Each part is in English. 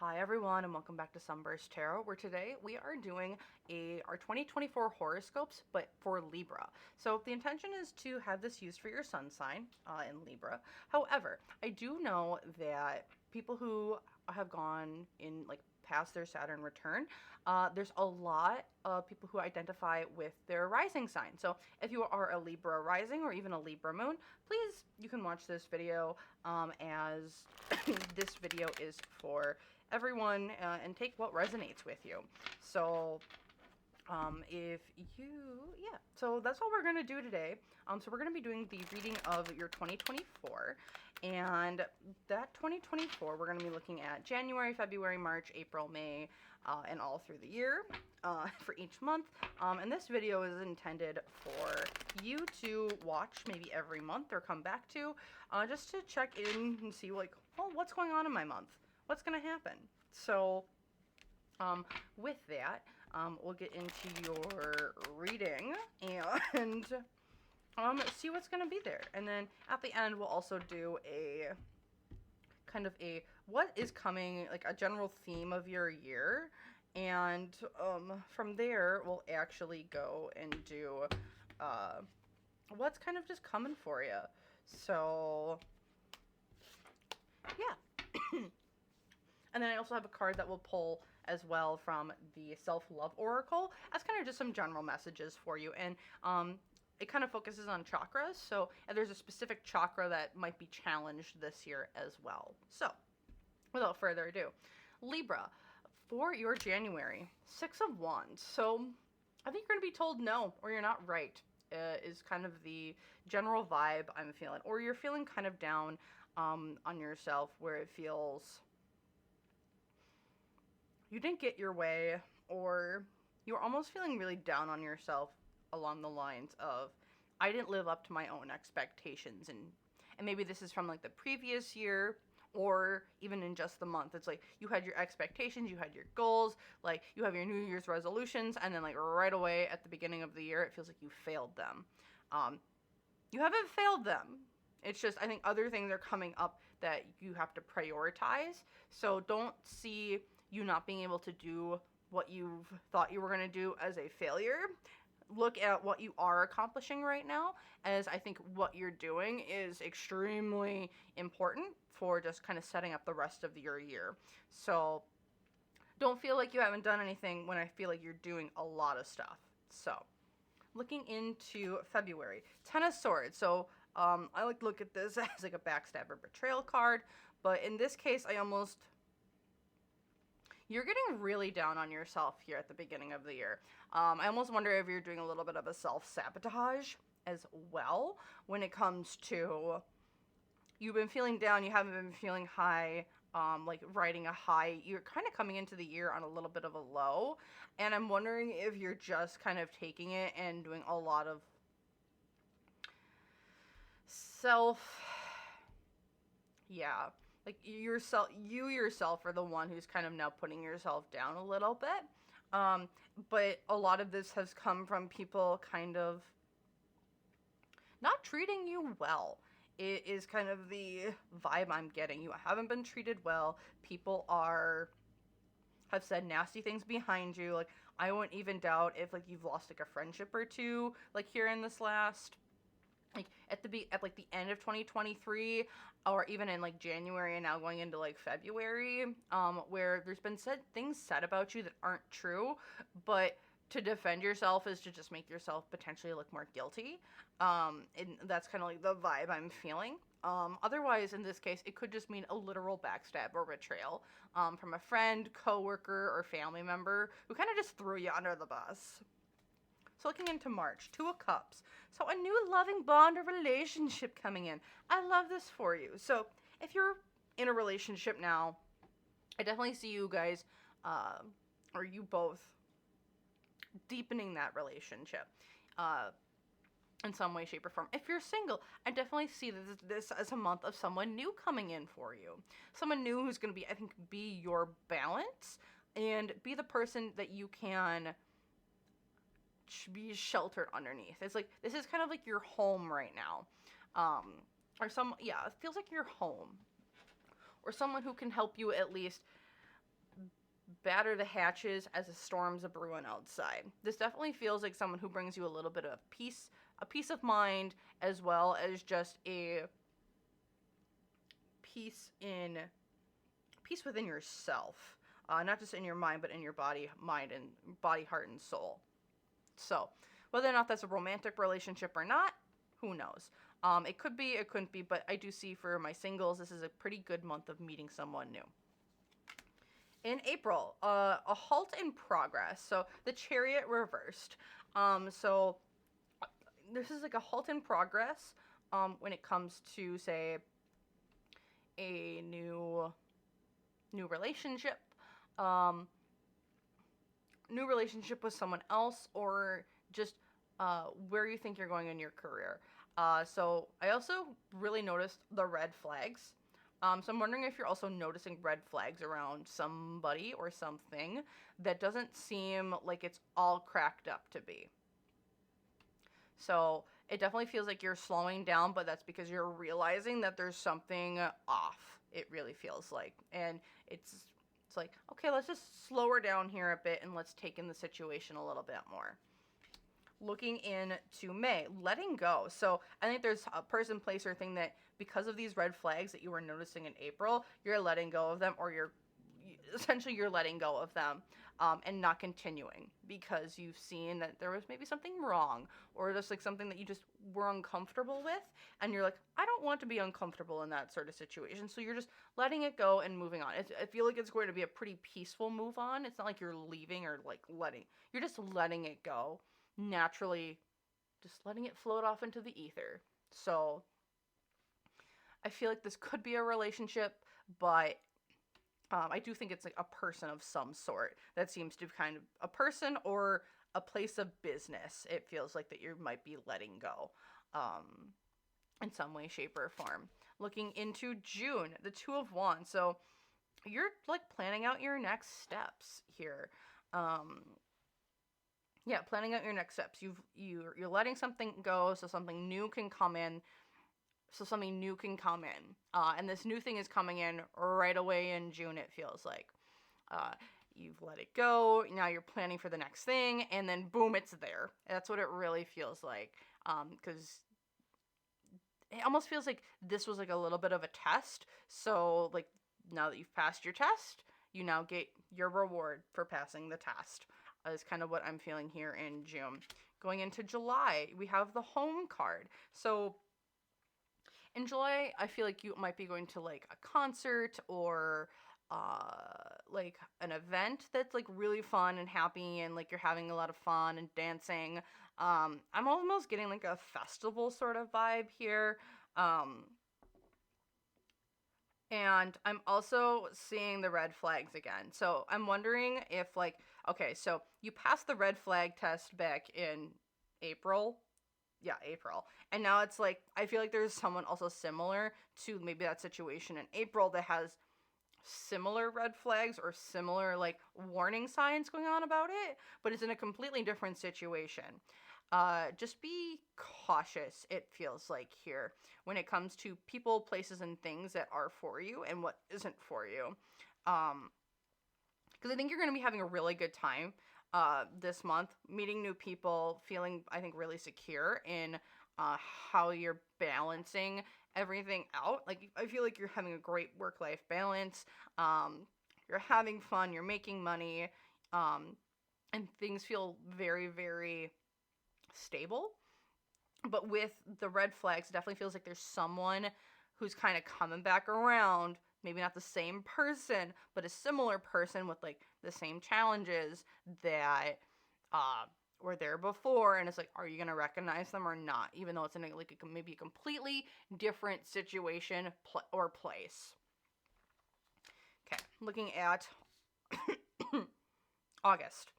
Hi everyone and welcome back to SunBurst Tarot, where today we are doing our 2024 horoscopes, but for Libra. So the intention is to have this used for your sun sign in Libra. However, I do know that people who have gone in past their Saturn return, there's a lot of people who identify with their rising sign. So if you are a Libra rising or even a Libra moon, please, you can watch this video as this video is for everyone and take what resonates with you. So so that's what we're going to do today. So we're going to be doing the reading of your 2024, and that 2024, we're going to be looking at January, February, March, April, May, and all through the year for each month. And this video is intended for you to watch maybe every month or come back to, just to check in and see what's going on in my month? What's going to happen? So with that, we'll get into your reading and see what's going to be there. And then at the end, we'll also do a kind of what is coming, like a general theme of your year. And from there, we'll actually go and do what's kind of just coming for you. So, yeah. And then I also have a card that will pull as well from the Self-Love Oracle. That's kind of just some general messages for you. And it kind of focuses on chakras. So there's a specific chakra that might be challenged this year as well. So without further ado, Libra, for your January, 6 of Wands. So I think you're going to be told no, or you're not right, is kind of the general vibe I'm feeling. Or you're feeling kind of down on yourself, where it feels you didn't get your way, or you're almost feeling really down on yourself along the lines of, I didn't live up to my own expectations. And maybe this is from like the previous year, or even in just the month. It's like you had your expectations, you had your goals, like you have your New Year's resolutions, and then like right away at the beginning of the year, it feels like you failed them. You haven't failed them. It's just, I think other things are coming up that you have to prioritize. So don't see you not being able to do what you've thought you were going to do as a failure. Look at what you are accomplishing right now, as I think what you're doing is extremely important for just kind of setting up the rest of your year. So don't feel like you haven't done anything when I feel like you're doing a lot of stuff. So looking into February, 10 of Swords. So I like to look at this as like a backstabber betrayal card, but in this case, you're getting really down on yourself here at the beginning of the year. I almost wonder if you're doing a little bit of a self-sabotage as well when it comes to you've been feeling down, you haven't been feeling high, like riding a high. You're kind of coming into the year on a little bit of a low, and I'm wondering if you're just kind of taking it and doing a lot of like you yourself are the one who's kind of now putting yourself down a little bit. But a lot of this has come from people kind of not treating you well. It is kind of the vibe I'm getting. You haven't been treated well. People have said nasty things behind you. Like, I wouldn't even doubt if like you've lost like a friendship or two, like here in this last, like at the end of 2023, or even in like January and now going into like February, where there's been things said about you that aren't true, but to defend yourself is to just make yourself potentially look more guilty. And that's kind of like the vibe I'm feeling. Otherwise, in this case, it could just mean a literal backstab or betrayal from a friend, coworker, or family member who kind of just threw you under the bus. So looking into March, 2 of Cups. So a new loving bond or relationship coming in. I love this for you. So if you're in a relationship now, I definitely see you guys, or you both, deepening that relationship in some way, shape, or form. If you're single, I definitely see this as a month of someone new coming in for you. Someone new who's going to be your balance and be the person that you can be sheltered underneath. It's like, this is kind of like your home right now. It feels like your home. Or someone who can help you at least batter the hatches as a storm's a brewing outside. This definitely feels like someone who brings you a little bit of peace of mind, as well as just a peace within yourself, not just in your mind, but in your body, mind, and body, heart, and soul. So, whether or not that's a romantic relationship or not, who knows? It could be, it couldn't be, but I do see for my singles, this is a pretty good month of meeting someone new. In April, a halt in progress. So the Chariot reversed. So this is like a halt in progress when it comes to, say, a new relationship, new relationship with someone else, or just where you think you're going in your career. So I also really noticed the red flags. So I'm wondering if you're also noticing red flags around somebody or something that doesn't seem like it's all cracked up to be. So it definitely feels like you're slowing down, but that's because you're realizing that there's something off. It really feels like. And it's like, okay, let's just slow her down here a bit and let's take in the situation a little bit more. Looking into May, letting go. So I think there's a person, place, or thing that because of these red flags that you were noticing in April, you're letting go of them, or you're letting go of them and not continuing because you've seen that there was maybe something wrong, or just like something that you just were uncomfortable with, and you're like, I don't want to be uncomfortable in that sort of situation, so you're just letting it go and moving on. I feel like it's going to be a pretty peaceful move on. It's not like you're leaving or like you're just letting it go naturally, just letting it float off into the ether. So I feel like this could be a relationship, but I do think it's like a person of some sort that seems to be kind of a person or a place of business. It feels like that you might be letting go in some way, shape, or form. Looking into June, the Two of Wands. So you're like planning out your next steps here. Yeah, planning out your next steps. You're letting something go so something new can come in. And this new thing is coming in right away in June, it feels like. You've let it go, now you're planning for the next thing, and then boom, it's there. That's what it really feels like, because it almost feels like this was like a little bit of a test, so like now that you've passed your test, you now get your reward for passing the test, is kind of what I'm feeling here in June. Going into July, we have the Home card. So in July, I feel like you might be going to like a concert or like an event that's like really fun and happy, and like you're having a lot of fun and dancing. I'm almost getting like a festival sort of vibe here. And I'm also seeing the red flags again. So I'm wondering if like, okay, so you passed the red flag test back in April. Yeah, April. And now it's like, I feel like there's someone also similar to maybe that situation in April that has similar red flags or similar like warning signs going on about it, but it's in a completely different situation. Just be cautious, it feels like here, when it comes to people, places, and things that are for you and what isn't for you. Because I think you're going to be having a really good time this month, meeting new people, feeling, I think, really secure in how you're balancing everything out. Like, I feel like you're having a great work-life balance. You're having fun, you're making money, and things feel very, very stable. But with the red flags, it definitely feels like there's someone who's kind of coming back around. Maybe not the same person, but a similar person with like the same challenges that were there before. And it's like, are you gonna recognize them or not? Even though it's in like maybe a completely different situation or place. Okay, looking at August.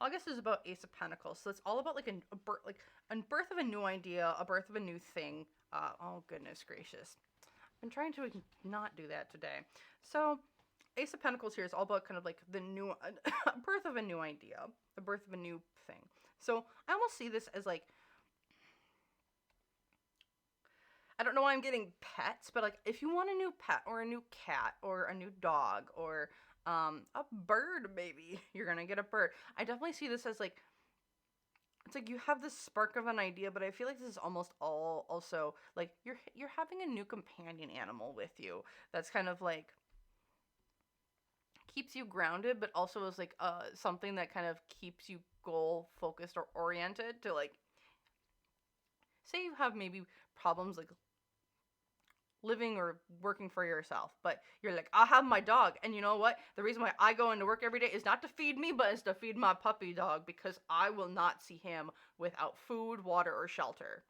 August is about Ace of Pentacles, so it's all about like a birth of a new idea, a birth of a new thing. Oh goodness gracious. I'm trying to not do that today. So, Ace of Pentacles here is all about kind of like the new birth of a new idea, the birth of a new thing. So, I almost see this as like, I don't know why I'm getting pets, but like if you want a new pet or a new cat or a new dog or a bird, maybe you're gonna get a bird. I definitely see this as like, it's like you have this spark of an idea, but I feel like this is almost all also like you're having a new companion animal with you. That's kind of like keeps you grounded, but also is like something that kind of keeps you goal focused or oriented to like, say you have maybe problems like living or working for yourself, but you're like, I have my dog, and you know what, the reason why I go into work every day is not to feed me, but is to feed my puppy dog, because I will not see him without food, water, or shelter.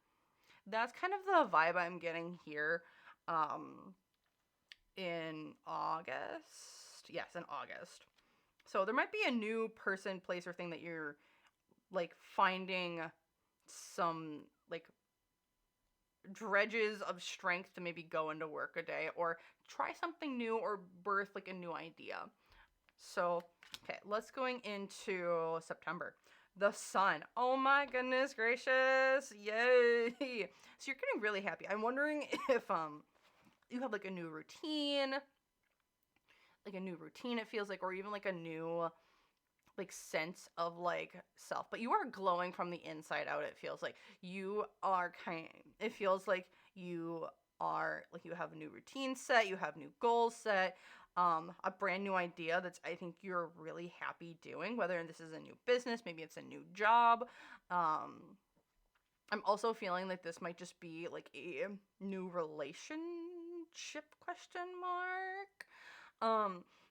That's kind of the vibe I'm getting here. um in August, yes, in August. So there might be a new person, place, or thing that you're like finding some like dredges of strength to maybe go into work a day or try something new or birth like a new idea. So, okay, let's going into September. The sun. Oh my goodness gracious. Yay. So you're getting really happy. I'm wondering if you have like a new routine, it feels like, or even like a new like sense of like self, but you are glowing from the inside out. It feels like you are it feels like you are like, you have a new routine set, you have new goals set, a brand new idea that's, I think you're really happy doing, whether this is a new business, maybe it's a new job. I'm also feeling like this might just be like a new relationship, question mark.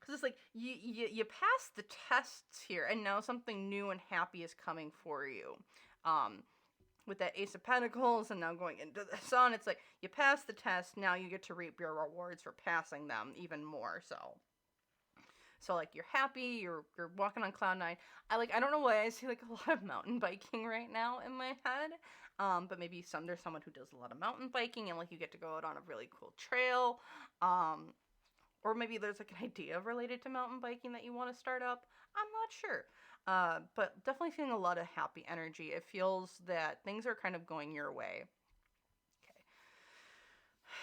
Because it's like you passed the tests here, and now something new and happy is coming for you. With that Ace of Pentacles, and now going into the Sun, it's like you passed the test, now you get to reap your rewards for passing them even more. So like you're happy, you're walking on cloud nine. I don't know why I see like a lot of mountain biking right now in my head. But maybe there's someone who does a lot of mountain biking, and like you get to go out on a really cool trail. Or maybe there's like an idea related to mountain biking that you want to start up. I'm not sure. But definitely feeling a lot of happy energy. It feels that things are kind of going your way. Okay.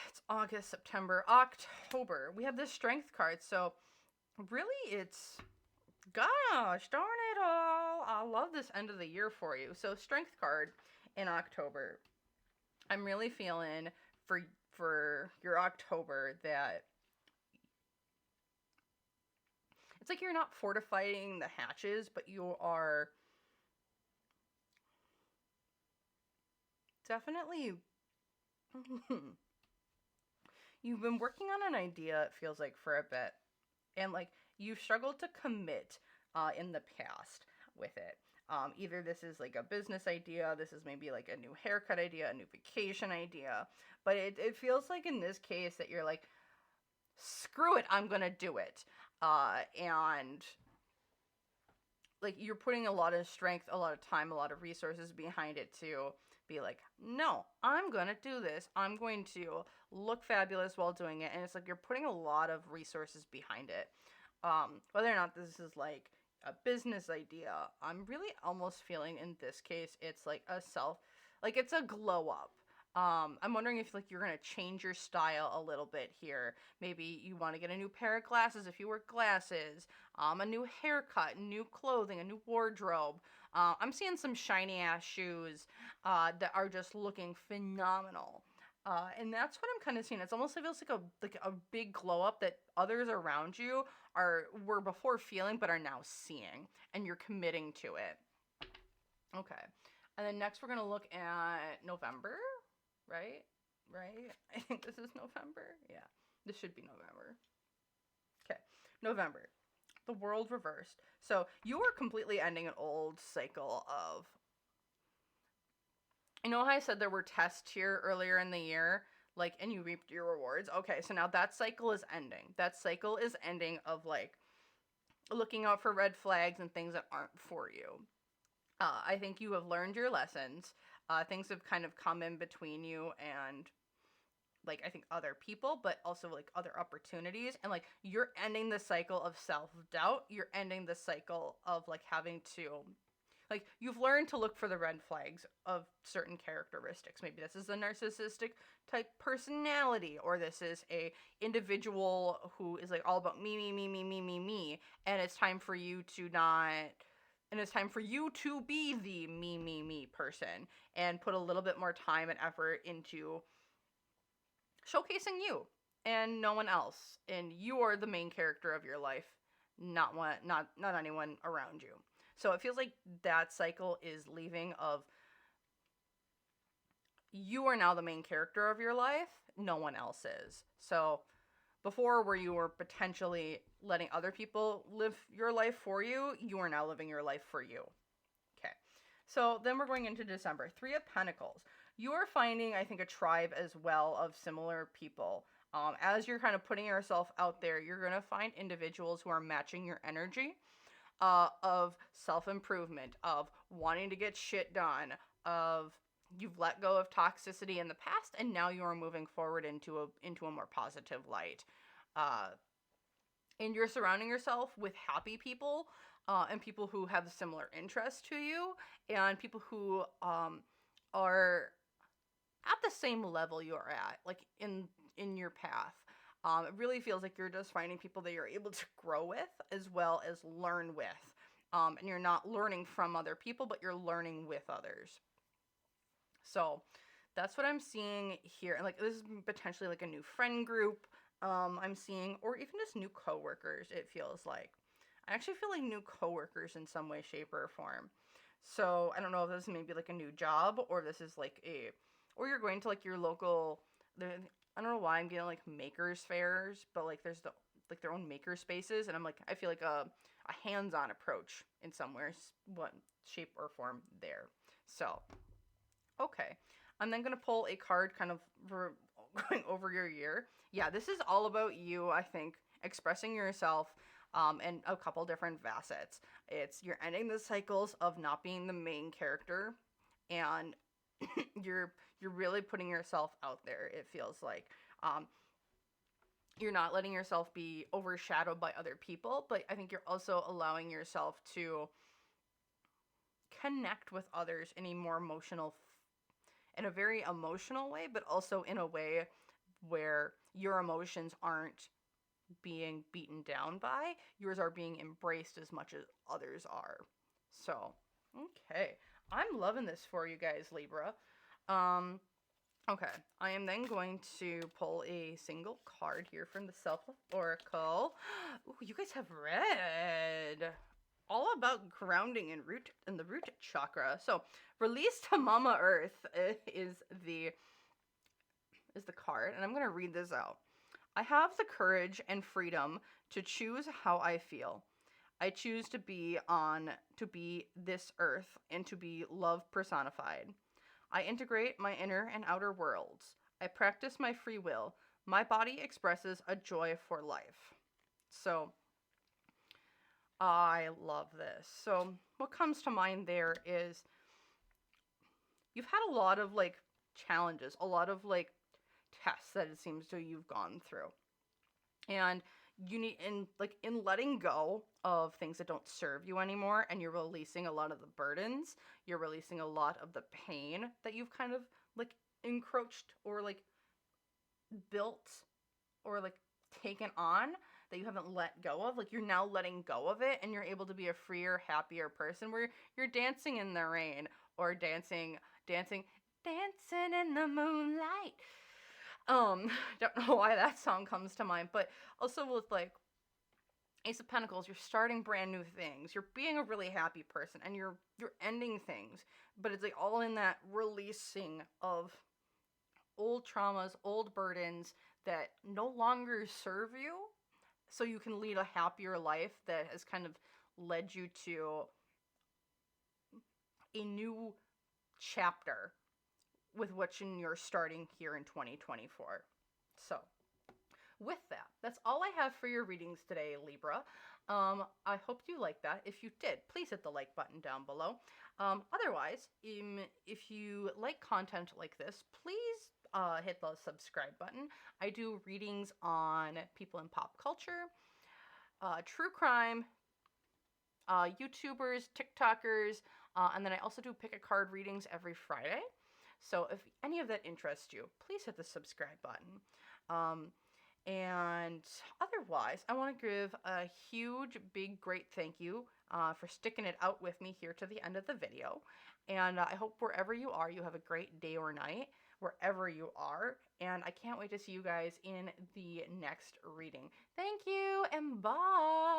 It's August, September, October. We have this strength card. So really it's, gosh darn it all, I love this end of the year for you. So strength card in October. I'm really feeling for your October that it's like you're not fortifying the hatches, but you are definitely you've been working on an idea, it feels like, for a bit, and like you've struggled to commit in the past with it. Either this is like a business idea, this is maybe like a new haircut idea, a new vacation idea, but it feels like in this case that you're like, screw it, I'm gonna do it. And like you're putting a lot of strength, a lot of time, a lot of resources behind it to be like, no, I'm gonna do this. I'm going to look fabulous while doing it. And it's like you're putting a lot of resources behind it. Whether or not this is like a business idea, I'm really almost feeling in this case it's like it's a glow up. I'm wondering if like you're gonna change your style a little bit here. Maybe you want to get a new pair of glasses if you wear glasses, a new haircut, new clothing, a new wardrobe. I'm seeing some shiny ass shoes that are just looking phenomenal. And that's what I'm kind of seeing. It's almost like feels like a big glow up that others around you were before feeling but are now seeing, and you're committing to it. Okay. And then next we're gonna look at November. Right? I think this is November. Yeah, this should be November. Okay, November. The world reversed. So you are completely ending an old cycle of. You know how I said there were tests here earlier in the year? Like, and you reaped your rewards? Okay, so now that cycle is ending. That cycle is ending of like looking out for red flags and things that aren't for you. I think you have learned your lessons. Things have kind of come in between you and like I think other people, but also like other opportunities, and like you're ending the cycle of self-doubt. You're ending the cycle of like having to Like, you've learned to look for the red flags of certain characteristics. Maybe this is a narcissistic type personality, or this is a individual who is like all about me, me, me, me, me, me, me, and it's time for you to not, and it's time for you to be the me, me, me person and put a little bit more time and effort into showcasing you and no one else. And you are the main character of your life, not anyone around you. So it feels like that cycle is leaving of you are now the main character of your life, no one else is. So before, where you were potentially letting other people live your life for you, you are now living your life for you. Okay. So then we're going into December. 3 of Pentacles. You are finding, I think, a tribe as well of similar people. As you're kind of putting yourself out there, you're going to find individuals who are matching your energy, of self-improvement, of wanting to get shit done, of you've let go of toxicity in the past, and now you are moving forward into a more positive light. And you're surrounding yourself with happy people, and people who have similar interests to you, and people who are at the same level you're at, like in your path. It really feels like you're just finding people that you're able to grow with as well as learn with. And you're not learning from other people, but you're learning with others. So that's what I'm seeing here. And like, this is potentially like a new friend group I'm seeing, or even just new coworkers, it feels like. I actually feel like new coworkers in some way, shape, or form. So I don't know if this is maybe like a new job, or this is like or you're going to like your local, I don't know why I'm getting like makers fairs, but like there's their own maker spaces, and I'm like, I feel like a hands-on approach in somewhere, what shape or form there. So, okay. I'm then going to pull a card kind of going over your year. Yeah, this is all about you, I think, expressing yourself, and a couple different facets. You're ending the cycles of not being the main character, and you're really putting yourself out there, it feels like. You're not letting yourself be overshadowed by other people, but I think you're also allowing yourself to connect with others in a more emotional, in a very emotional way, but also in a way where your emotions aren't being beaten down by, yours are being embraced as much as others are. So, okay. I'm loving this for you guys, Libra. Okay, I am then going to pull a single card here from the Self-Love Oracle. Ooh, you guys have red. All about grounding and the root chakra. So, release to Mama Earth is the card, and I'm going to read this out. I have the courage and freedom to choose how I feel. I choose to be this earth and to be love personified. I integrate my inner and outer worlds. I practice my free will. My body expresses a joy for life. So, I love this. So, what comes to mind there is you've had a lot of like challenges, a lot of like tests that it seems to you've gone through. And you need, in letting go of things that don't serve you anymore, and you're releasing a lot of the burdens, you're releasing a lot of the pain that you've kind of like encroached or like built or like taken on that you haven't let go of. Like, you're now letting go of it, and you're able to be a freer, happier person where you're dancing in the rain, or dancing in the moonlight. Don't know why that song comes to mind, but also with like Ace of Pentacles, you're starting brand new things. You're being a really happy person, and you're ending things, but it's like all in that releasing of old traumas, old burdens that no longer serve you, so you can lead a happier life that has kind of led you to a new chapter with what you're starting here in 2024. So, with that, that's all I have for your readings today, Libra. I hope you liked that. If you did, please hit the like button down below. Otherwise, if you like content like this, please hit the subscribe button. I do readings on people in pop culture, true crime, YouTubers, TikTokers, and then I also do pick a card readings every Friday. So if any of that interests you, please hit the subscribe button. And otherwise, I want to give a huge, big, great thank you for sticking it out with me here to the end of the video. And I hope wherever you are, you have a great day or night, wherever you are. And I can't wait to see you guys in the next reading. Thank you, and bye.